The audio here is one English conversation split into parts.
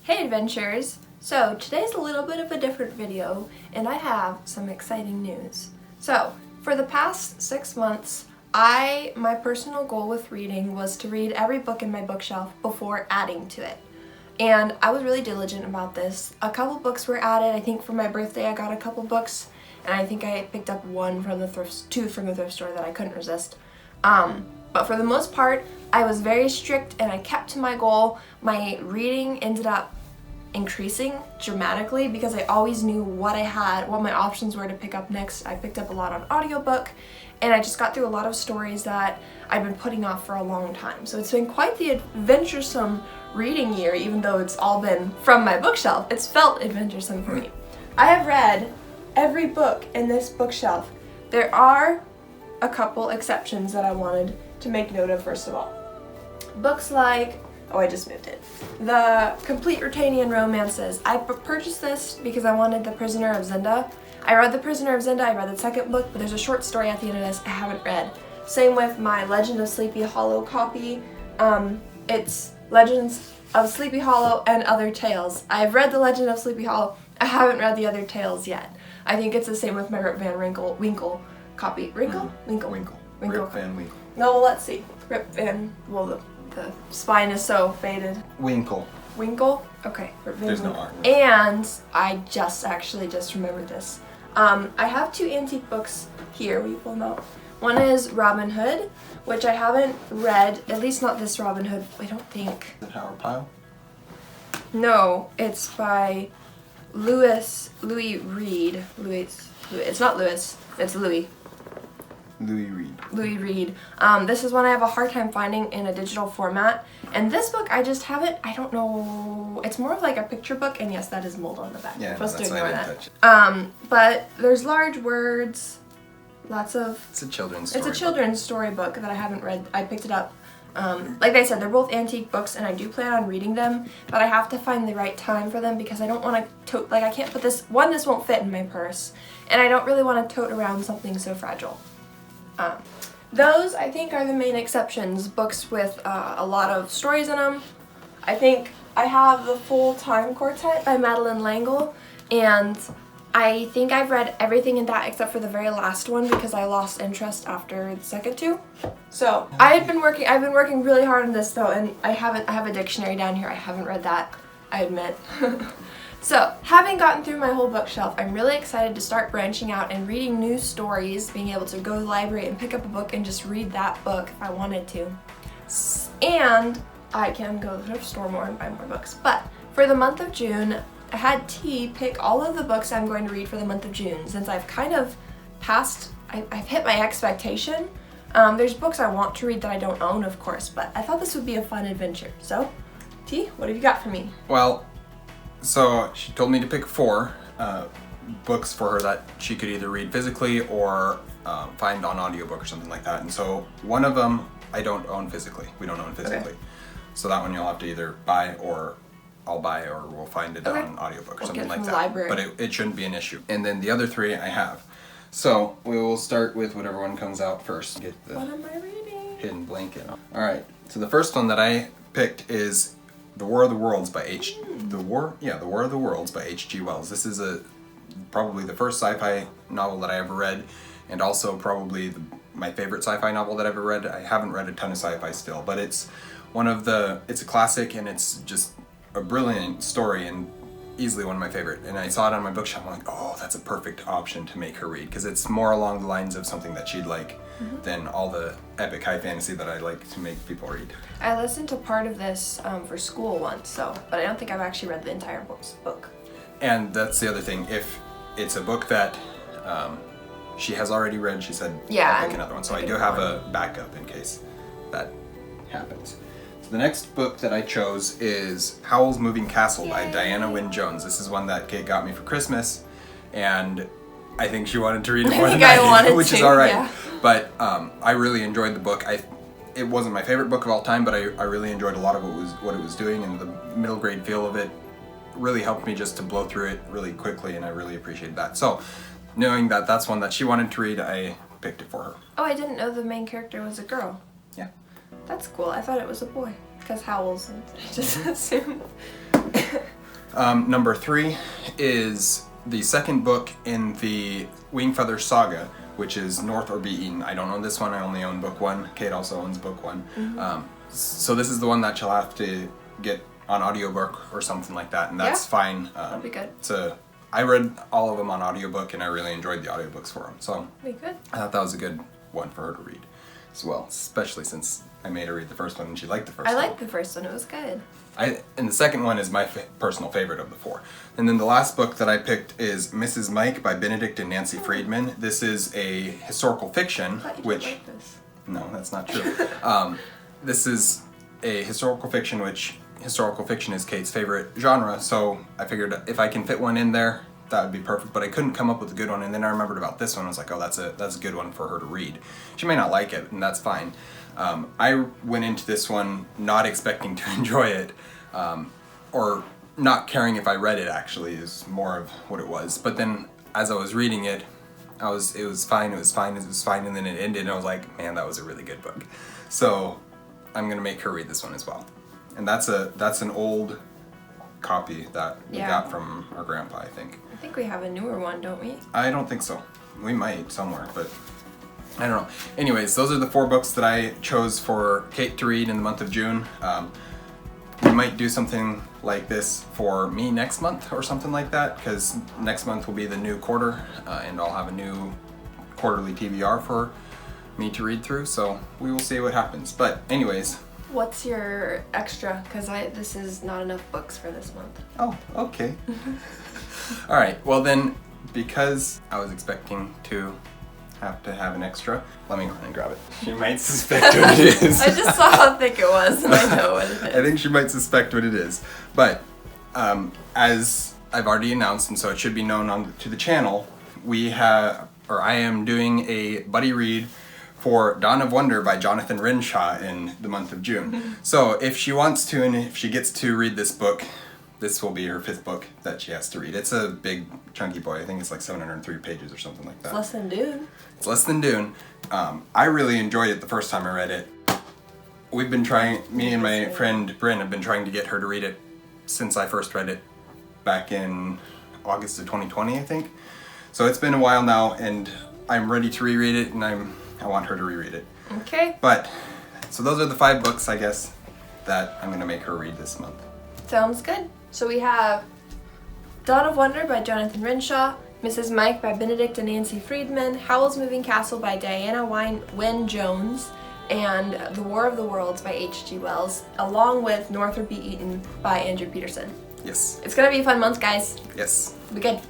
Hey adventurers! So today's a little bit of a different video and I have some exciting news. So for the past 6 months, my personal goal with reading was to read every book in my bookshelf before adding to it. And I was really diligent about this. A couple books were added. I think for my birthday I got a couple books and I think I picked up two from the thrift store that I couldn't resist. But for the most part, I was very strict and I kept to my goal. My reading ended up increasing dramatically because I always knew what my options were to pick up next. I picked up a lot on audiobook and I just got through a lot of stories that I've been putting off for a long time. So it's been quite the adventuresome reading year, even though it's all been from my bookshelf. It's felt adventuresome for me. I have read every book in this bookshelf. There are a couple exceptions that I wanted to make note of first of all. Books like, oh I just moved it, the Complete Ruritanian Romances. I purchased this because I wanted The Prisoner of Zenda. I read The Prisoner of Zenda, I read the second book, but there's a short story at the end of this I haven't read. Same with my Legend of Sleepy Hollow copy. It's Legends of Sleepy Hollow and Other Tales. I've read the Legend of Sleepy Hollow, I haven't read the Other Tales yet. I think it's the same with my Rip Van Winkle copy. Winkle? Winkle. Rip Van Winkle. No, well, let's see. Rip Van, well the spine is so faded. Winkle. Winkle? Okay. There's no R. And I just remembered this. I have two antique books here. Will you pull them out? One is Robin Hood, which I haven't read, at least not this Robin Hood, I don't think. Is it Howard Pyle? No, it's by Louis Reed. It's not Louis, it's Louis. Louis Reed. Louis Reed. This is one I have a hard time finding in a digital format. And this book I just haven't, I don't know, it's more of like a picture book, and yes, that is mold on the back. Yeah, I'm supposed that's to why I ignore didn't touch that. But there's large words, lots of... It's a children's story. It's a children's storybook that I haven't read. I picked it up. Like I said, they're both antique books and I do plan on reading them, but I have to find the right time for them because I don't want to tote, like I can't put this won't fit in my purse, and I don't really want to tote around something so fragile. Those, I think, are the main exceptions. Books with a lot of stories in them. I think I have the Full Time Quartet by Madeleine L'Engle, and I think I've read everything in that except for the very last one because I lost interest after the second two. So I've been working really hard on this though, and I have a dictionary down here. I haven't read that, I admit. So, having gotten through my whole bookshelf, I'm really excited to start branching out and reading new stories, being able to go to the library and pick up a book and just read that book if I wanted to. And I can go to the thrift store more and buy more books. But for the month of June, I had T pick all of the books I'm going to read for the month of June, since I've kind of I've hit my expectation. There's books I want to read that I don't own, of course, but I thought this would be a fun adventure. So, T, what have you got for me? Well, so she told me to pick 4 books for her that she could either read physically or find on audiobook or something like that. And so one of them I don't own physically. We don't own physically. Okay. So that one you'll have to either buy, or I'll buy, or we'll find it on audiobook or something like that. Library. But it shouldn't be an issue. And then the other 3 I have. So we will start with whatever one comes out first. Get the what am I reading? Hidden blanket. All right. So the first one that I picked is The War of the Worlds by The War of the Worlds by H.G. Wells. This is probably the first sci-fi novel that I ever read, and also probably my favorite sci-fi novel that I've ever read. I haven't read a ton of sci-fi still, but it's a classic, and it's just a brilliant story and easily one of my favorite. And I saw it on my bookshelf. I'm like, oh, that's a perfect option to make her read, because it's more along the lines of something that she'd like than all the epic high fantasy that I like to make people read. I listened to part of this for school once, but I don't think I've actually read the entire book. And that's the other thing. If it's a book that she has already read, she said, I'll pick another one. So I do have a backup in case that happens. So the next book that I chose is Howl'S Moving Castle by Diana Wynne Jones. This is one that Kate got me for Christmas, and I think she wanted to read it more than I did, which is alright. Yeah. But I really enjoyed the book. It wasn't my favorite book of all time, but I really enjoyed a lot of what it was doing, and the middle grade feel of it really helped me just to blow through it really quickly, and I really appreciated that. So, knowing that that's one that she wanted to read, I picked it for her. Oh, I didn't know the main character was a girl. Yeah. That's cool. I thought it was a boy, because Howl'S, and I just assumed. Number 3 is the second book in the Wingfeather saga, which is North or Be Eaten. I don't own this one. I only own book 1. Kate also owns book 1. Mm-hmm. So this is the one that she'll have to get on audiobook or something like that, and that's fine. That'll be good. I read all of them on audiobook, and I really enjoyed the audiobooks for them. So be good. I thought that was a good one for her to read as well, especially since I made her read the first one and she liked the first one. I liked the first one. It was good. And the second one is my personal favorite of the 4. And then the last book that I picked is Mrs. Mike by Benedict and Nancy Friedman. This is a historical fiction, which... Like this. No, that's not true. This is a historical fiction, which historical fiction is Kate's favorite genre, so I figured if I can fit one in there, that would be perfect, but I couldn't come up with a good one, and then I remembered about this one. I was like, oh, that's a good one for her to read. She may not like it, and that's fine. I went into this one not expecting to enjoy it, or not caring if I read it, actually, is more of what it was. But then, as I was reading it, it was fine, and then it ended, and I was like, man, that was a really good book. So, I'm gonna make her read this one as well. And that's an old copy that we got from our grandpa, I think. I think we have a newer one, don't we? I don't think so. We might somewhere, but I don't know. Anyways, those are the 4 books that I chose for Kate to read in the month of June. We might do something like this for me next month or something like that, because next month will be the new quarter, and I'll have a new quarterly TBR for me to read through, so we will see what happens. But anyways. What's your extra? Because this is not enough books for this month. Oh, okay. All right, well then, because I was expecting to have an extra, let me go ahead and grab it. She might suspect what it is. I just saw how thick it was, and I know what it is. I think she might suspect what it is. But as I've already announced, and so it should be known to the channel, I am doing a buddy read for Dawn of Wonder by Jonathan Renshaw in the month of June. So if she wants to, and if she gets to read this book, this will be her 5th book that she has to read. It's a big, chunky boy. I think it's like 703 pages or something like that. It's less than Dune. It's less than Dune. I really enjoyed it the first time I read it. We've been trying, me and my friend Bryn have been trying to get her to read it since I first read it back in August of 2020, I think. So it's been a while now, and I'm ready to reread it, and I want her to reread it. Okay. But, so those are the 5 books, I guess, that I'm going to make her read this month. Sounds good. So we have Dawn of Wonder by Jonathan Renshaw, Mrs. Mike by Benedict and Nancy Friedman, Howl'S Moving Castle by Diana Wynne Jones, and The War of the Worlds by H.G. Wells, along with North or Be Eaten by Andrew Peterson. Yes. It's going to be a fun month, guys. Yes. It'll be good.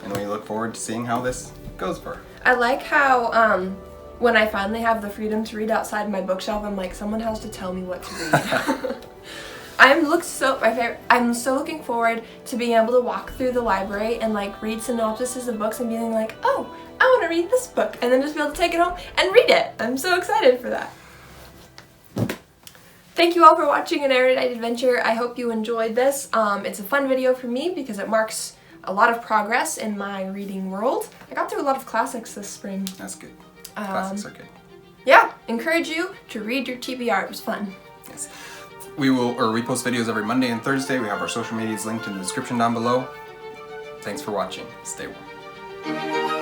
And we look forward to seeing how this goes for her. I like how when I finally have the freedom to read outside my bookshelf, I'm like, someone has to tell me what to read. I'm so looking forward to being able to walk through the library and like read synopsises of books and being like, oh, I want to read this book, and then just be able to take it home and read it. I'm so excited for that. Thank you all for watching an Erudite adventure. I hope you enjoyed this. It's a fun video for me because it marks a lot of progress in my reading world. I got through a lot of classics this spring. That's good. Classics are good. Yeah, encourage you to read your TBR. It was fun. Yes. We post videos every Monday and Thursday. We have our social medias linked in the description down below. Thanks for watching. Stay warm.